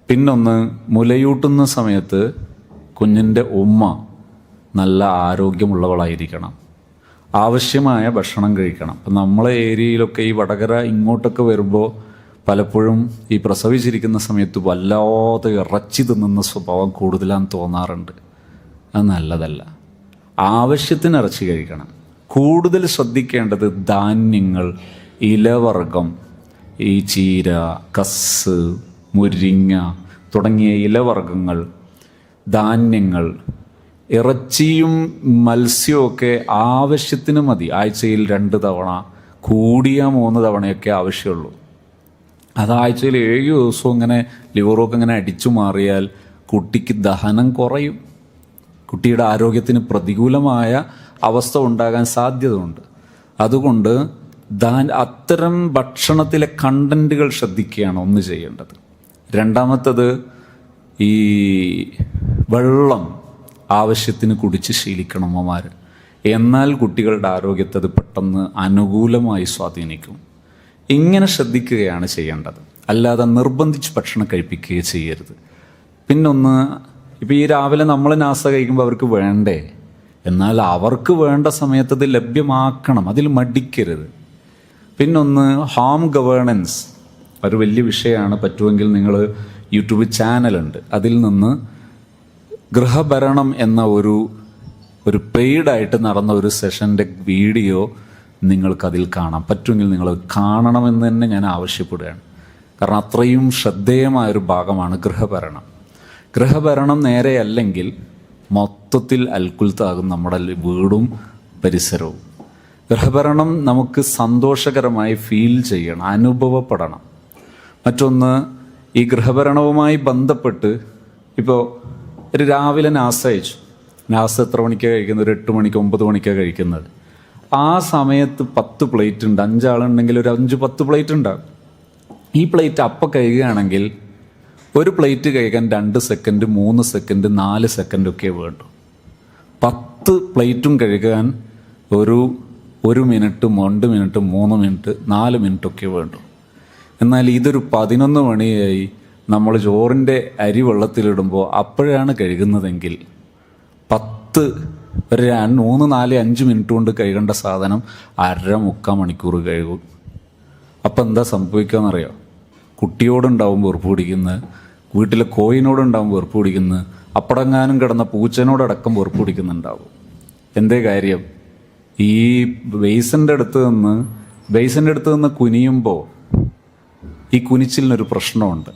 പിന്നൊന്ന്, മുലയൂട്ടുന്ന സമയത്ത് കുഞ്ഞിൻ്റെ ഉമ്മ നല്ല ആരോഗ്യമുള്ളവളായിരിക്കണം, ആവശ്യമായ ഭക്ഷണം കഴിക്കണം. അപ്പം നമ്മളെ ഏരിയയിലൊക്കെ ഈ വടകര ഇങ്ങോട്ടൊക്കെ വരുമ്പോൾ പലപ്പോഴും ഈ പ്രസവിച്ചിരിക്കുന്ന സമയത്ത് വല്ലാതെ ഇറച്ചി തിന്നുന്ന സ്വഭാവം കൂടുതലാന്ന് തോന്നാറുണ്ട്. അത് നല്ലതല്ല. ആവശ്യത്തിന് ഇറച്ചി കഴിക്കണം. കൂടുതൽ ശ്രദ്ധിക്കേണ്ടത് ധാന്യങ്ങൾ, ഇലവർഗം, ഈ ചീര, കസ്, മുരിങ്ങ തുടങ്ങിയ ഇലവർഗങ്ങൾ, ധാന്യങ്ങൾ. ഇറച്ചിയും മത്സ്യവും ഒക്കെ ആവശ്യത്തിന് മതി. ആഴ്ചയിൽ 2 തവണ, കൂടിയ 3 തവണയൊക്കെ ആവശ്യമുള്ളൂ. അത് ആഴ്ചയിൽ 7 ദിവസവും ഇങ്ങനെ ലിവറൊക്കെ ഇങ്ങനെ അടിച്ചു മാറിയാൽ കുട്ടിക്ക് ദഹനം കുറയും. കുട്ടിയുടെ ആരോഗ്യത്തിന് പ്രതികൂലമായ അവസ്ഥ ഉണ്ടാകാൻ സാധ്യതയുണ്ട്. അതുകൊണ്ട് അത്തരം ഭക്ഷണത്തിലെ കണ്ടന്റുകൾ ശ്രദ്ധിക്കുകയാണ് ഒന്ന് ചെയ്യേണ്ടത്. രണ്ടാമത്തത്, ഈ വെള്ളം ആവശ്യത്തിന് കുടിച്ച് ശീലിക്കണം അമ്മമാർ. എന്നാൽ കുട്ടികളുടെ ആരോഗ്യത്തെ അത് പെട്ടെന്ന് അനുകൂലമായി സ്വാധീനിക്കും. ഇങ്ങനെ ശ്രദ്ധിക്കുകയാണ് ചെയ്യേണ്ടത്, അല്ലാതെ നിർബന്ധിച്ച് ഭക്ഷണം കഴിപ്പിക്കുകയോ ചെയ്യരുത്. പിന്നൊന്ന്, ഇപ്പം ഈ രാവിലെ നമ്മൾ നാസ്ത കഴിക്കുമ്പോൾ അവർക്ക് വേണ്ടേ, എന്നാൽ അവർക്ക് വേണ്ട സമയത്ത് അത് ലഭ്യമാക്കണം, അതിൽ മടിക്കരുത്. പിന്നൊന്ന്, ഹോം ഗവേണൻസ് ഒരു വലിയ വിഷയമാണ്. പറ്റുമെങ്കിൽ നിങ്ങൾ യൂട്യൂബ് ചാനലുണ്ട്, അതിൽ നിന്ന് ഗൃഹഭരണം എന്ന ഒരു പെയ്ഡായിട്ട് നടന്ന ഒരു സെഷൻ്റെ വീഡിയോ നിങ്ങൾക്കതിൽ കാണാം. പറ്റുമെങ്കിൽ നിങ്ങൾ കാണണമെന്ന് തന്നെ ഞാൻ ആവശ്യപ്പെടുകയാണ്. കാരണം അത്രയും ശ്രദ്ധേയമായൊരു ഭാഗമാണ് ഗൃഹഭരണം. ഗൃഹഭരണം നേരെയല്ലെങ്കിൽ മൊത്തത്തിൽ അൽക്കുൽത്താകും നമ്മുടെ വീടും പരിസരവും. ഗൃഹഭരണം നമുക്ക് സന്തോഷകരമായി ഫീൽ ചെയ്യണം, അനുഭവപ്പെടണം. മറ്റൊന്ന്, ഈ ഗൃഹഭരണവുമായി ബന്ധപ്പെട്ട് ഇപ്പോൾ ഒരു രാവിലെ നാസ്ത കഴിച്ചു. നാസ്ത എത്ര മണിക്കാണ് കഴിക്കുന്നത്? ഒരു 8 മണിക്ക് 9 മണിക്കാണ് കഴിക്കുന്നത്. ആ സമയത്ത് 10 പ്ലേറ്റ് ഉണ്ട്. 5 ആളുണ്ടെങ്കിൽ ഒരു 5-10 പ്ലേറ്റ് ഉണ്ടാകും. ഈ പ്ലേറ്റ് അപ്പം കഴിയുകയാണെങ്കിൽ ഒരു പ്ലേറ്റ് കഴിക്കാൻ 2 സെക്കൻഡ്, 3 സെക്കൻഡ്, 4 സെക്കൻഡൊക്കെ വേണ്ടു. 10 പ്ലേറ്റും കഴുകാൻ ഒരു മിനിറ്റ്, 2 മിനിറ്റ്, 3 മിനിറ്റ്, 4 മിനിറ്റൊക്കെ വേണ്ടു. എന്നാൽ ഇതൊരു 11 മണിയായി നമ്മൾ ചോറിൻ്റെ അരി വെള്ളത്തിലിടുമ്പോൾ അപ്പോഴാണ് കഴുകുന്നതെങ്കിൽ 10, 3, 4, 5 മിനിറ്റ് കൊണ്ട് കഴുകേണ്ട സാധനം 1/2-3 മണിക്കൂർ കഴുകും. അപ്പം എന്താ സംഭവിക്കുകയെന്നറിയോ? കുട്ടിയോടുണ്ടാവും വെറുപ്പ് പിടിക്കുന്നത്, വീട്ടിലെ കോയിനോടുണ്ടാവും വെറുപ്പ് പിടിക്കുന്നത്, അപ്പടങ്ങാനും കിടന്ന പൂച്ചനോടടക്കം വെറുപ്പ് പിടിക്കുന്നുണ്ടാവും. എന്തേ കാര്യം? ഈ ബേസിൻ്റെ അടുത്ത് നിന്ന് കുനിയുമ്പോൾ ഈ കുനിച്ചിലിനൊരു പ്രശ്നമുണ്ട്.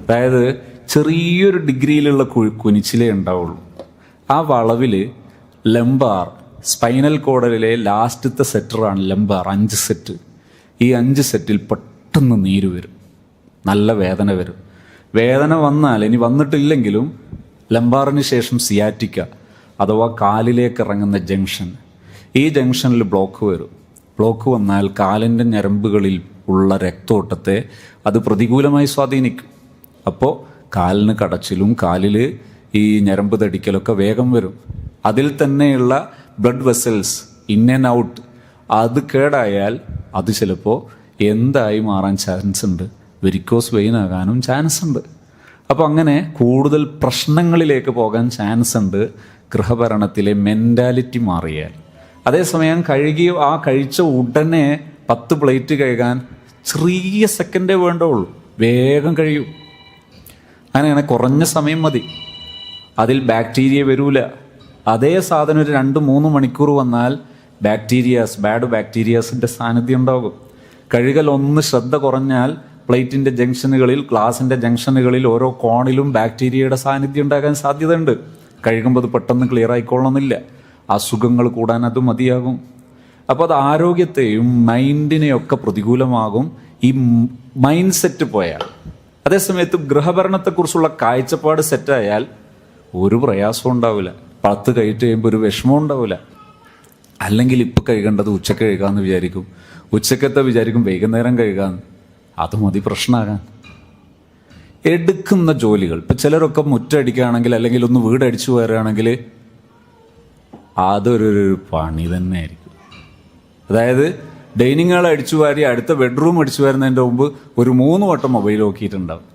അതായത് ചെറിയൊരു ഡിഗ്രിയിലുള്ള കുനിച്ചിലേ ഉണ്ടാവുള്ളൂ. ആ വളവിൽ ലംബാർ, സ്പൈനൽ കോഡലിലെ ലാസ്റ്റത്തെ സെറ്ററാണ് ലംബാർ. 5 സെറ്റ്. ഈ 5 സെറ്റിൽ പെട്ടെന്ന് നീര് വരും, നല്ല വേദന വരും. വേദന വന്നാൽ, ഇനി വന്നിട്ടില്ലെങ്കിലും, ലംബാറിന് ശേഷം സിയാറ്റിക്ക അഥവാ കാലിലേക്ക് ഇറങ്ങുന്ന ജംഗ്ഷൻ, ഈ ജംഗ്ഷനിൽ ബ്ലോക്ക് വരും. ബ്ലോക്ക് വന്നാൽ കാലിൻ്റെ ഞരമ്പുകളിൽ ഉള്ള രക്തോട്ടത്തെ അത് പ്രതികൂലമായി സ്വാധീനിക്കും. അപ്പോൾ കാലിന് കടച്ചിലും കാലിൽ ഈ ഞരമ്പ് തടിക്കലൊക്കെ വേഗം വരും. അതിൽ തന്നെയുള്ള blood vessels in and out അത് കേടായാൽ അത് ചിലപ്പോൾ എന്തായി മാറാൻ ചാൻസ് ഉണ്ട്? വെരിക്കോസ് വെയിൻ ആകാനും ചാൻസ് ഉണ്ട്. അപ്പോൾ അങ്ങനെ കൂടുതൽ പ്രശ്നങ്ങളിലേക്ക് പോകാൻ ചാൻസ് ഉണ്ട് ഗൃഹഭരണത്തിലെ മെൻറ്റാലിറ്റി മാറിയാൽ. അതേസമയം കഴിച്ച ഉടനെ 10 പ്ലേറ്റ് കഴുകാൻ ചെറിയ സെക്കൻഡേ വേണ്ടുള്ളൂ, വേഗം കഴിയും. അങ്ങനെയാണ്, കുറഞ്ഞ സമയം മതി. അതിൽ ബാക്ടീരിയ വരൂല. അതേ സാധനം ഒരു 2-3 മണിക്കൂർ വന്നാൽ ബാഡ് ബാക്ടീരിയാസിൻ്റെ സാന്നിധ്യം ഉണ്ടാകും. കഴുകൽ ഒന്ന് ശ്രദ്ധ കുറഞ്ഞാൽ പ്ലേറ്റിൻ്റെ ജംഗ്ഷനുകളിൽ, ഗ്ലാസിൻ്റെ ജംഗ്ഷനുകളിൽ ഓരോ കോണിലും ബാക്ടീരിയയുടെ സാന്നിധ്യം ഉണ്ടാകാൻ സാധ്യതയുണ്ട്. കഴുകുമ്പോൾ അത് പെട്ടെന്ന് ക്ലിയർ ആയിക്കൊള്ളണമെന്നില്ല. അസുഖങ്ങൾ കൂടാൻ അത് മതിയാകും. അപ്പോൾ അത് ആരോഗ്യത്തെയും മൈൻഡിനെയും ഒക്കെ പ്രതികൂലമാകും ഈ മൈൻഡ് സെറ്റ് പോയാൽ. അതേസമയത്ത് ഗൃഹഭരണത്തെക്കുറിച്ചുള്ള കാഴ്ചപ്പാട് സെറ്റായാൽ ഒരു പ്രയാസവും ഉണ്ടാവില്ല. 10 കഴിട്ട് കഴിയുമ്പോൾ ഒരു വിഷമം ഉണ്ടാവില്ല. അല്ലെങ്കിൽ ഇപ്പം കഴുകേണ്ടത് ഉച്ചക്ക് കഴുകാമെന്ന് വിചാരിക്കും, ഉച്ചക്കത്തെ വിചാരിക്കും വൈകുന്നേരം കഴുകാമെന്ന്. അത് മതി പ്രശ്നമാകാൻ. എടുക്കുന്ന ജോലികൾ, ഇപ്പം ചിലരൊക്കെ മുറ്റടിക്കുകയാണെങ്കിൽ അല്ലെങ്കിൽ ഒന്ന് വീടടിച്ചു വരികയാണെങ്കിൽ അതൊരു പണി തന്നെ ആയിരിക്കും. അതായത് ഡൈനിങ് ഹാൾ അടിച്ചു വാരി അടുത്ത ബെഡ്റൂം അടിച്ചു വരുന്നതിൻ്റെ മുമ്പ് ഒരു 3 വട്ടം മൊബൈൽ നോക്കിയിട്ടുണ്ടാവും.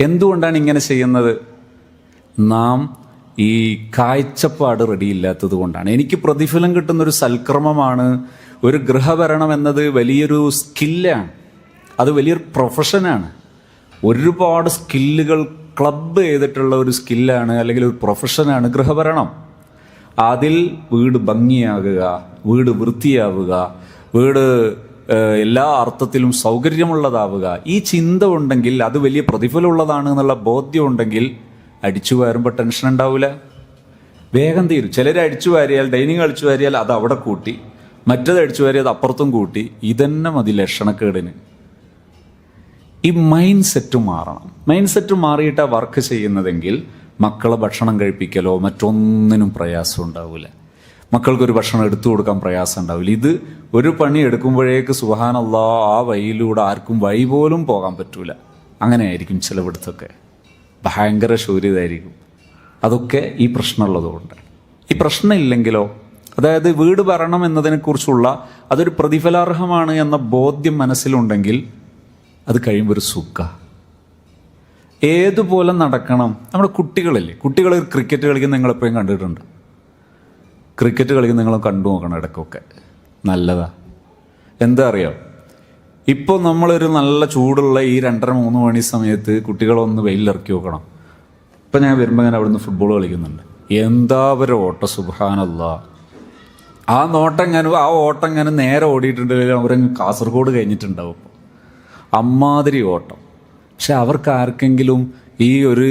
എന്തുകൊണ്ടാണ് ഇങ്ങനെ ചെയ്യുന്നത്? നാം ഈ കാഴ്ചപ്പാട് റെഡിയില്ലാത്തത് കൊണ്ടാണ്. എനിക്ക് പ്രതിഫലം കിട്ടുന്നൊരു സൽക്രമമാണ് ഒരു ഗൃഹഭരണം എന്നത്. വലിയൊരു സ്കില്ലാണ്, അത് വലിയൊരു പ്രൊഫഷനാണ്. ഒരുപാട് സ്കില്ലുകൾ ക്ലബ് ചെയ്തിട്ടുള്ള ഒരു സ്കില്ലാണ്, അല്ലെങ്കിൽ ഒരു പ്രൊഫഷനാണ് ഗൃഹഭരണം. അതിൽ വീട് ഭംഗിയാകുക, വീട് വൃത്തിയാവുക, വീട് എല്ലാ അർത്ഥത്തിലും സൗകര്യമുള്ളതാവുക, ഈ ചിന്ത ഉണ്ടെങ്കിൽ, അത് വലിയ പ്രതിഫലമുള്ളതാണ് എന്നുള്ള ബോധ്യം ഉണ്ടെങ്കിൽ അടിച്ചു വാരുമ്പോൾ ടെൻഷൻ ഉണ്ടാവില്ല, വേഗം തീരും. ചിലർ അടിച്ചു വാരിയാൽ, ഡൈനിങ് അടിച്ചു വാരിയാൽ അത് അവിടെ കൂട്ടി, മറ്റത് അടിച്ചു വാരിയത് അപ്പുറത്തും കൂട്ടി. ഇതന്നെ മതി ലക്ഷണക്കേടിന്. ഈ മൈൻഡ് സെറ്റ് മാറണം. മൈൻഡ് സെറ്റ് മാറിയിട്ടാണ് വർക്ക് ചെയ്യുന്നതെങ്കിൽ മക്കളെ ഭക്ഷണം കഴിപ്പിക്കലോ മറ്റൊന്നിനും പ്രയാസം ഉണ്ടാവില്ല. മക്കൾക്കൊരു ഭക്ഷണം എടുത്തു കൊടുക്കാൻ പ്രയാസം ഉണ്ടാവില്ല. ഇത് ഒരു പണി എടുക്കുമ്പോഴേക്ക് സുബ്ഹാനല്ലാഹ്, ആ വഴിയിലൂടെ ആർക്കും വഴി പോലും പോകാൻ പറ്റൂല. അങ്ങനെയായിരിക്കും ചിലവിടത്തൊക്കെ, ഭയങ്കര ശൂര്യതായിരിക്കും. അതൊക്കെ ഈ പ്രശ്നമുള്ളതുകൊണ്ട്. ഈ പ്രശ്നം ഇല്ലെങ്കിലോ, അതായത് വീട് ഭരണം എന്നതിനെക്കുറിച്ചുള്ള അതൊരു പ്രതിഫലാർഹമാണ് എന്ന ബോധ്യം മനസ്സിലുണ്ടെങ്കിൽ അത് കഴിയുമ്പോൾ ഒരു സുഖ. ഏതുപോലെ നടക്കണം? നമ്മുടെ കുട്ടികളില്ലേ, കുട്ടികൾ ക്രിക്കറ്റ് കളിക്കുന്ന നിങ്ങളെപ്പോഴും കണ്ടിട്ടുണ്ട്. ക്രിക്കറ്റ് കളിക്കുന്ന നിങ്ങൾ കണ്ടു നോക്കണം ഇടയ്ക്കൊക്കെ, നല്ലതാ. എന്താ അറിയാം, ഇപ്പോൾ നമ്മളൊരു നല്ല ചൂടുള്ള ഈ 2:30-3 മണി സമയത്ത് കുട്ടികളൊന്ന് വെയിലിറക്കി നോക്കണം. ഇപ്പം ഞാൻ വരുമ്പോൾ ഞാൻ അവിടുന്ന് ഫുട്ബോൾ കളിക്കുന്നുണ്ട്. എന്താ ഒരു ഓട്ടം, സുബ്ഹാനല്ലാഹ്. ആ ഓട്ടം എങ്ങനെ നേരെ ഓടിയിട്ടുണ്ടെങ്കിൽ അവരങ്ങ് കാസർഗോഡ് കഴിഞ്ഞിട്ടുണ്ടാവും. അമ്മാതിരി ഓട്ടം. പക്ഷെ അവർക്ക് ആർക്കെങ്കിലും ഈ ഒരു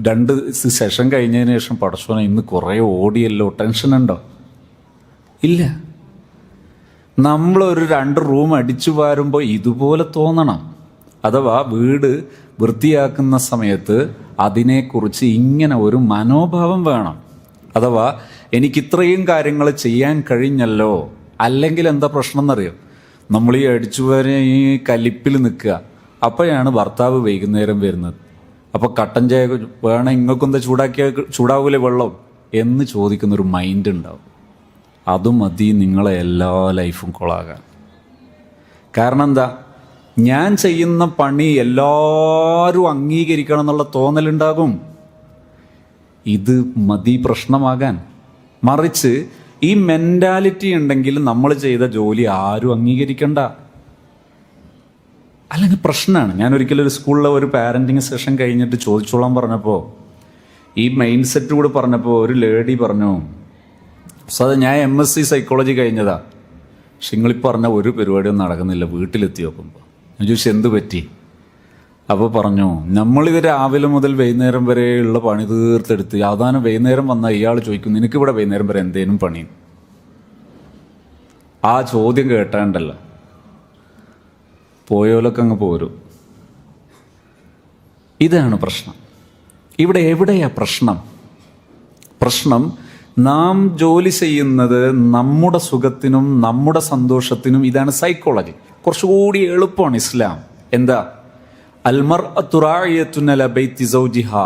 2 സെഷൻ കഴിഞ്ഞതിന് ശേഷം പടച്ചോനെ ഇന്ന് കുറേ ഓടിയല്ലോ, ടെൻഷൻ ഉണ്ടോ? ഇല്ല. നമ്മളൊരു 2 റൂം അടിച്ചു വാരുമ്പോൾ ഇതുപോലെ തോന്നണം. അഥവാ വീട് വൃത്തിയാക്കുന്ന സമയത്ത് അതിനെക്കുറിച്ച് ഇങ്ങനെ ഒരു മനോഭാവം വേണം. അഥവാ എനിക്ക് ഇത്രയും കാര്യങ്ങൾ ചെയ്യാൻ കഴിഞ്ഞല്ലോ. അല്ലെങ്കിൽ എന്താ പ്രശ്നം എന്നറിയോ, നമ്മൾ ഈ അടിച്ചുവാരെ ഈ കലിപ്പിൽ നിൽക്കുക. അപ്പോഴാണ് ഭർത്താവ് വൈകുന്നേരം വരുന്നത്. അപ്പോൾ കട്ടൻ ചായ വേണം, ഇങ്ങൾക്കെന്താ ചൂടാവൂലേ വെള്ളം എന്ന് ചോദിക്കുന്നൊരു മൈൻഡ് ഉണ്ടാവും. അതും മതി നിങ്ങളെ എല്ലാ ലൈഫും കൊളാകാൻ. കാരണം എന്താ, ഞാൻ ചെയ്യുന്ന പണി എല്ലാവരും അംഗീകരിക്കണം എന്നുള്ള തോന്നലുണ്ടാകും. ഇത് മതി പ്രശ്നമാകാൻ. മറിച്ച് ഈ മെൻറ്റാലിറ്റി ഉണ്ടെങ്കിൽ നമ്മൾ ചെയ്ത ജോലി ആരും അംഗീകരിക്കണ്ട, അല്ലെങ്കിൽ പ്രശ്നമാണ്. ഞാൻ ഒരിക്കലും ഒരു സ്കൂളിലെ ഒരു പാരൻറ്റിങ് സെഷൻ കഴിഞ്ഞിട്ട് ചോദിച്ചോളാൻ പറഞ്ഞപ്പോൾ, ഈ മൈൻഡ് സെറ്റ് കൂടെ പറഞ്ഞപ്പോൾ ഒരു ലേഡി പറഞ്ഞു, അത് ഞാൻ MSc സൈക്കോളജി കഴിഞ്ഞതാ, പക്ഷെ നിങ്ങളിപ്പോൾ പറഞ്ഞ ഒരു പരിപാടിയും നടക്കുന്നില്ല. വീട്ടിലെത്തി നോക്കുമ്പോൾ ഞാൻ ചോദിച്ചു എന്ത് പറ്റി? അപ്പോൾ പറഞ്ഞു, നമ്മളിത് രാവിലെ മുതൽ വൈകുന്നേരം വരെ ഉള്ള പണി തീർത്തെടുത്ത് അവസാനം വൈകുന്നേരം വന്നാൽ ഇയാൾ ചോദിക്കും നിനക്കിവിടെ വൈകുന്നേരം വരെ എന്തേലും പണി? ആ ചോദ്യം കേട്ടാണ്ടല്ലോ പോയോലൊക്കെ അങ്ങ് പോരും. ഇതാണ് പ്രശ്നം. ഇവിടെ എവിടെയാ പ്രശ്നം? പ്രശ്നം നാം ജോലി ചെയ്യുന്നത് നമ്മുടെ സുഖത്തിനും നമ്മുടെ സന്തോഷത്തിനും. ഇതാണ് സൈക്കോളജി. കുറച്ചുകൂടി എളുപ്പമാണ് ഇസ്ലാം. എന്താ? അൽമർഅത്തു റാഇയത്തുൻ അലാ ബൈതി സൗജിഹാ.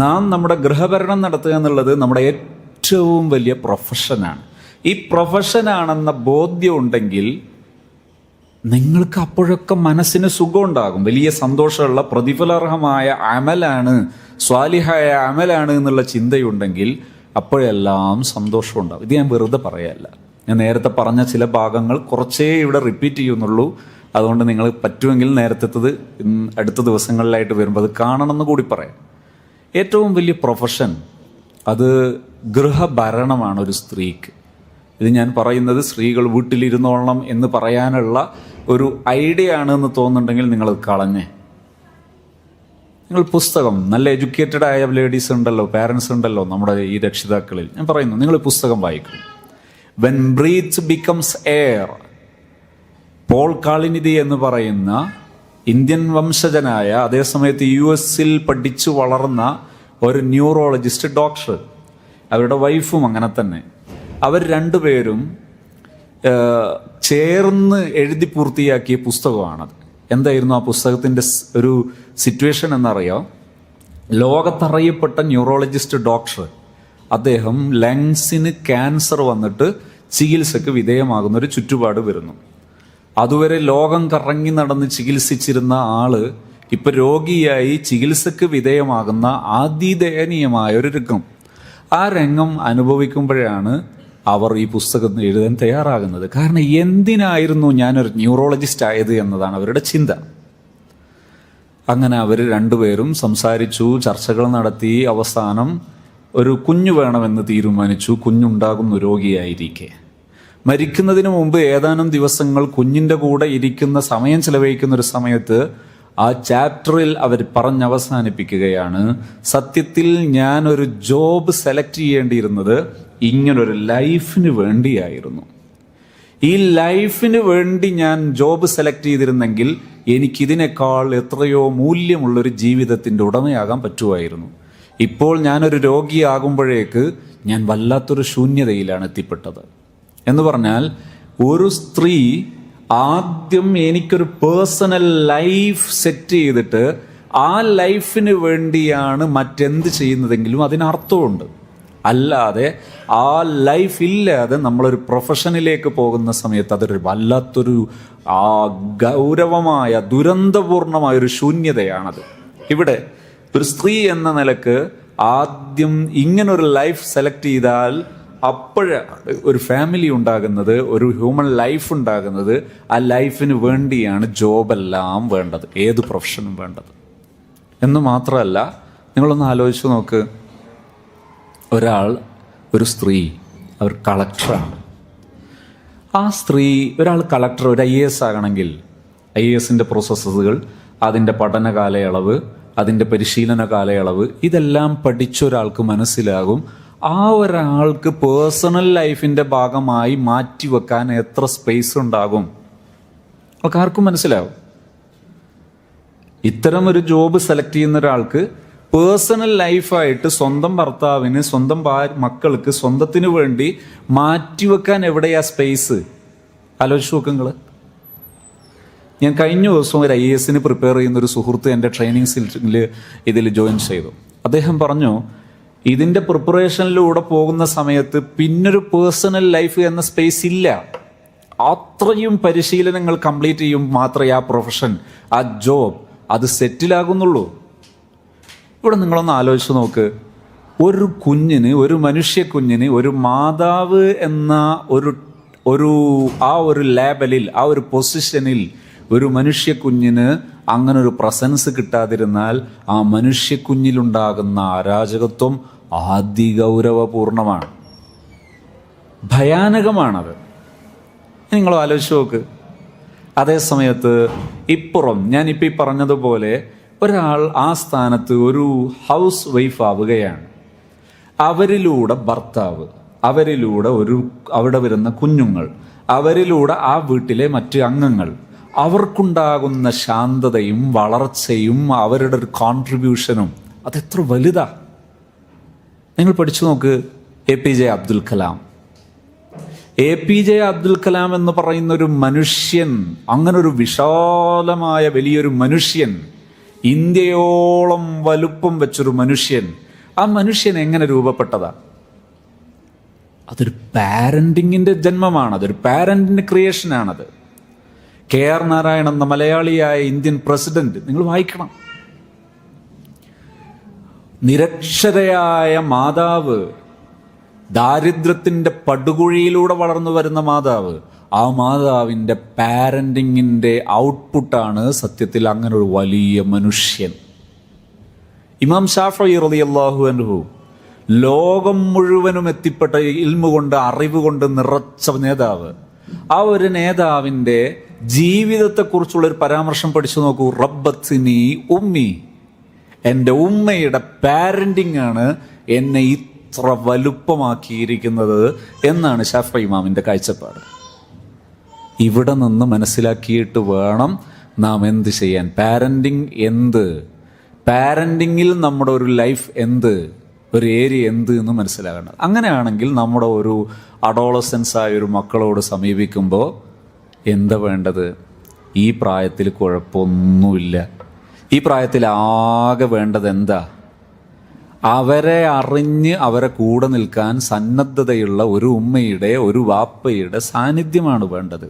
നാം നമ്മുടെ ഗൃഹഭരണം നടത്തുക എന്നുള്ളത് നമ്മുടെ ഏറ്റവും വലിയ പ്രൊഫഷനാണ്. ഈ പ്രൊഫഷനാണെന്ന ബോധ്യം ഉണ്ടെങ്കിൽ നിങ്ങൾക്ക് അപ്പോഴൊക്കെ മനസ്സിന് സുഖം ഉണ്ടാകും. വലിയ സന്തോഷമുള്ള പ്രതിഫലാർഹമായ അമലാണ്, സ്വാലിഹായ അമലാണ് എന്നുള്ള ചിന്തയുണ്ടെങ്കിൽ അപ്പോഴെല്ലാം സന്തോഷം ഉണ്ടാകും. ഇത് ഞാൻ വെറുതെ പറയല്ല. ഞാൻ നേരത്തെ പറഞ്ഞ ചില ഭാഗങ്ങൾ കുറച്ചേ ഇവിടെ റിപ്പീറ്റ് ചെയ്യുന്നുള്ളൂ. അതുകൊണ്ട് നിങ്ങൾ പറ്റുമെങ്കിൽ നേരത്തേത് അടുത്ത ദിവസങ്ങളിലായിട്ട് വരുമ്പോൾ അത് കാണണമെന്ന് കൂടി പറയാം. ഏറ്റവും വലിയ പ്രൊഫഷൻ അത് ഗൃഹഭരണമാണ് ഒരു സ്ത്രീക്ക്. ഇത് ഞാൻ പറയുന്നത് സ്ത്രീകൾ വീട്ടിലിരുന്നോളണം എന്ന് പറയാനുള്ള ഒരു ഐഡിയ ആണെന്ന് തോന്നുന്നുണ്ടെങ്കിൽ നിങ്ങളത് കളഞ്ഞേ. നിങ്ങൾ പുസ്തകം, നല്ല എഡ്യൂക്കേറ്റഡ് ആയ ലേഡീസ് ഉണ്ടല്ലോ, പാരൻസ് ഉണ്ടല്ലോ നമ്മുടെ ഈ രക്ഷിതാക്കളിൽ, ഞാൻ പറയുന്നു നിങ്ങൾ പുസ്തകം വായിക്കും. When breath becomes air. Paul Kalanithi എന്ന് പറയുന്ന ഇന്ത്യൻ വംശജനായ, അതേസമയത്ത് US പഠിച്ചു വളർന്ന ഒരു ന്യൂറോളജിസ്റ്റ് ഡോക്ടർ, അവരുടെ വൈഫും അങ്ങനെ തന്നെ, അവർ രണ്ടുപേരും ചേർന്ന് എഴുതി പൂർത്തിയാക്കിയ പുസ്തകമാണത്. എന്തായിരുന്നു ആ പുസ്തകത്തിൻ്റെ ഒരു സിറ്റുവേഷൻ എന്നറിയാം? ലോകത്തറിയപ്പെട്ട ന്യൂറോളജിസ്റ്റ് ഡോക്ടർ, അദ്ദേഹം ലങ്സിന് ക്യാൻസർ വന്നിട്ട് ചികിത്സക്ക് വിധേയമാകുന്ന ഒരു ചുറ്റുപാട് വരുന്നു. അതുവരെ ലോകം കറങ്ങി നടന്ന് ചികിത്സിച്ചിരുന്ന ആള് ഇപ്പൊ രോഗിയായി ചികിത്സക്ക് വിധേയമാകുന്ന അതിദയനീയമായ ഒരു രംഗം. ആ രംഗം അനുഭവിക്കുമ്പോഴാണ് അവർ ഈ പുസ്തകം എഴുതാൻ തയ്യാറാകുന്നത്. കാരണം എന്തിനായിരുന്നു ഞാനൊരു ന്യൂറോളജിസ്റ്റ് ആയത് എന്നതാണ് അവരുടെ ചിന്ത. അങ്ങനെ അവർ രണ്ടുപേരും സംസാരിച്ചു, ചർച്ചകൾ നടത്തി. അവസാനം ഒരു കുഞ്ഞു വേണമെന്ന് തീരുമാനിച്ചു. കുഞ്ഞുണ്ടാകുന്നു രോഗിയായിരിക്കെ. മരിക്കുന്നതിന് മുമ്പ് ഏതാനും ദിവസങ്ങൾ കുഞ്ഞിൻ്റെ കൂടെ ഇരിക്കുന്ന സമയം ചെലവഴിക്കുന്ന ഒരു സമയത്ത് ആ ചാപ്റ്ററിൽ അവർ പറഞ്ഞവസാനിപ്പിക്കുകയാണ്, സത്യത്തിൽ ഞാനൊരു ജോബ് സെലക്ട് ചെയ്യേണ്ടിയിരുന്നത് ഇങ്ങനൊരു ലൈഫിന് വേണ്ടിയായിരുന്നു. ഈ ലൈഫിന് വേണ്ടി ഞാൻ ജോബ് സെലക്ട് ചെയ്തിരുന്നെങ്കിൽ എനിക്കിതിനേക്കാൾ എത്രയോ മൂല്യമുള്ളൊരു ജീവിതത്തിൻ്റെ ഉടമയാകാൻ പറ്റുമായിരുന്നു. ഇപ്പോൾ ഞാനൊരു രോഗിയാകുമ്പോഴേക്ക് ഞാൻ വല്ലാത്തൊരു ശൂന്യതയിലാണ് എത്തിപ്പെട്ടത്. എന്ന് പറഞ്ഞാൽ ഒരു സ്ത്രീ ആദ്യം എനിക്കൊരു പേഴ്സണൽ ലൈഫ് സെറ്റ് ചെയ്തിട്ട് ആ ലൈഫിന് വേണ്ടിയാണ് മറ്റെന്ത് ചെയ്യുന്നതെങ്കിലും അതിനർത്ഥമുണ്ട്. അല്ലാതെ ആ ലൈഫ് ഇല്ലാതെ നമ്മളൊരു പ്രൊഫഷനിലേക്ക് പോകുന്ന സമയത്ത് അതൊരു വല്ലാത്തൊരു ഗൗരവമായ ദുരന്തപൂർണമായൊരു ശൂന്യതയാണത്. ഇവിടെ ഒരു സ്ത്രീ എന്ന നിലക്ക് ആദ്യം ഇങ്ങനൊരു ലൈഫ് സെലക്ട് ചെയ്താൽ അപ്പോഴാണ് ഒരു ഫാമിലി ഉണ്ടാകുന്നത്, ഒരു ഹ്യൂമൻ ലൈഫ് ഉണ്ടാകുന്നത്. ആ ലൈഫിന് വേണ്ടിയാണ് ജോബെല്ലാം വേണ്ടത്, ഏത് പ്രൊഫഷനും വേണ്ടത്. എന്ന് മാത്രമല്ല, നിങ്ങളൊന്ന് ആലോചിച്ച് നോക്ക്, ഒരു സ്ത്രീ അവർ കളക്ടറാണ്. ആ സ്ത്രീ ഒരാൾ കളക്ടർ, ഒരു IAS ആകണമെങ്കിൽ IASന്റെ പ്രോസസ്സുകൾ, അതിൻ്റെ പഠന കാലയളവ്, അതിൻ്റെ പരിശീലന കാലയളവ്, ഇതെല്ലാം പഠിച്ചൊരാൾക്ക് മനസ്സിലാകും ആ ഒരാൾക്ക് പേഴ്സണൽ ലൈഫിൻ്റെ ഭാഗമായി മാറ്റിവെക്കാൻ എത്ര സ്പേസ് ഉണ്ടാകും. ആർക്കും മനസ്സിലാവും. ഇത്തരം ഒരു ജോബ് സെലക്ട് ചെയ്യുന്ന ഒരാൾക്ക് പേഴ്സണൽ ലൈഫായിട്ട് സ്വന്തം ഭർത്താവിന്, സ്വന്തം മക്കൾക്ക്, സ്വന്തത്തിന് വേണ്ടി മാറ്റിവെക്കാൻ എവിടെയാ സ്പേസ്? ആലോചിച്ച് നോക്കുങ്ങൾ. ഞാൻ കഴിഞ്ഞ ദിവസം ഒരു IASന് പ്രിപ്പയർ ചെയ്യുന്ന ഒരു സുഹൃത്ത് എൻ്റെ ട്രെയിനിങ് സെല്ലിൽ ഇതിൽ ജോയിൻ ചെയ്തു. അദ്ദേഹം പറഞ്ഞു, ഇതിൻ്റെ പ്രിപ്പറേഷനിലൂടെ പോകുന്ന സമയത്ത് പിന്നൊരു പേഴ്സണൽ ലൈഫ് എന്ന സ്പേസ് ഇല്ല. അത്രയും പരിശീലനങ്ങൾ കംപ്ലീറ്റ് ചെയ്യും മാത്രമേ ആ പ്രൊഫഷൻ, ആ ജോബ് അത് സെറ്റിലാകുന്നുള്ളൂ. ഇവിടെ നിങ്ങളൊന്ന് ആലോചിച്ച് നോക്ക്, ഒരു കുഞ്ഞിന്, ഒരു മനുഷ്യ കുഞ്ഞിന് ഒരു മാതാവ് എന്ന ഒരു ലേബലിൽ, ആ ഒരു പൊസിഷനിൽ ഒരു മനുഷ്യ കുഞ്ഞിന് അങ്ങനെ ഒരു പ്രസൻസ് കിട്ടാതിരുന്നാൽ ആ മനുഷ്യ കുഞ്ഞിലുണ്ടാകുന്ന അരാജകത്വം അതിഗൗരവപൂർണമാണ്, ഭയാനകമാണത്. നിങ്ങൾ ആലോചിച്ച് നോക്ക്. അതേസമയത്ത് ഇപ്പുറം ഞാനിപ്പോൾ ഈ പറഞ്ഞതുപോലെ ഒരാൾ ആ സ്ഥാനത്ത് ഒരു ഹൗസ് വൈഫ് ആവുകയാണ്. അവരിലൂടെ ഭർത്താവ്, അവരിലൂടെ അവിടെ വരുന്ന കുഞ്ഞുങ്ങൾ, അവരിലൂടെ ആ വീട്ടിലെ മറ്റ് അംഗങ്ങൾ, അവർക്കുണ്ടാകുന്ന ശാന്തതയും വളർച്ചയും അവരുടെ ഒരു കോൺട്രിബ്യൂഷനും അതെത്ര വലുതാ. നിങ്ങൾ പഠിച്ചു നോക്ക്, APJ അബ്ദുൽ കലാം. APJ അബ്ദുൽ കലാം എന്ന് പറയുന്ന ഒരു മനുഷ്യൻ, അങ്ങനെ ഒരു വിശാലമായ വലിയൊരു മനുഷ്യൻ, ഇന്ത്യയോളം വലുപ്പം വെച്ചൊരു മനുഷ്യൻ. ആ മനുഷ്യൻ എങ്ങനെ രൂപപ്പെട്ടതാ? അതൊരു പാരന്റിങ്ങിന്റെ ജന്മമാണ്, അതൊരു പാരന്റിന്റെ ക്രിയേഷനാണത്. KR നാരായണൻ എന്ന മലയാളിയായ ഇന്ത്യൻ പ്രസിഡന്റ് നിങ്ങൾ വായിക്കണം. നിരക്ഷരയായ മാതാവ്, ദാരിദ്ര്യത്തിന്റെ പടുകുഴിയിലൂടെ വളർന്നു വരുന്ന മാതാവ്, ആ മാതാവിൻ്റെ പാരന്റിങ്ങിന്റെ ഔട്ട്പുട്ടാണ് സത്യത്തിൽ അങ്ങനെ ഒരു വലിയ മനുഷ്യൻ. ഇമാം ഷാഫി റളിയല്ലാഹു അൻഹു ലോകം മുഴുവനും എത്തിപ്പെട്ട ഇൽമു കൊണ്ട്, അറിവ് കൊണ്ട് നിറച്ച നേതാവ്. ആ ഒരു നേതാവിൻ്റെ ജീവിതത്തെക്കുറിച്ചുള്ള ഒരു പരാമർശം പഠിച്ചു നോക്കൂ. റബ്ബത്നി ഉമ്മി, എൻ്റെ ഉമ്മയുടെ പാരന്റിങ് ആണ് എന്നെ ഇത്ര വലുപ്പമാക്കിയിരിക്കുന്നത് എന്നാണ് ഷാഫി ഇമാമിൻ്റെ കാഴ്ചപ്പാട്. ഇവിടെ നിന്ന് മനസ്സിലാക്കിയിട്ട് വേണം നാം എന്ത് ചെയ്യാൻ. പാരന്റിങ്ങിൽ നമ്മുടെ ഒരു ലൈഫ് എന്ത്, ഒരു ഏരിയ എന്ത് എന്ന് മനസ്സിലാകണം. അങ്ങനെയാണെങ്കിൽ നമ്മുടെ ഒരു അഡോളസൻസായ ഒരു മക്കളോട് സമീപിക്കുമ്പോൾ എന്താ വേണ്ടത്? ഈ പ്രായത്തിൽ കുഴപ്പമൊന്നുമില്ല. ഈ പ്രായത്തിൽ ആകെ വേണ്ടത് എന്താ? അവരെ അറിഞ്ഞ് അവരെ കൂടെ നിൽക്കാൻ സന്നദ്ധതയുള്ള ഒരു ഉമ്മയുടെ, ഒരു വാപ്പയുടെ സാന്നിധ്യമാണ് വേണ്ടത്.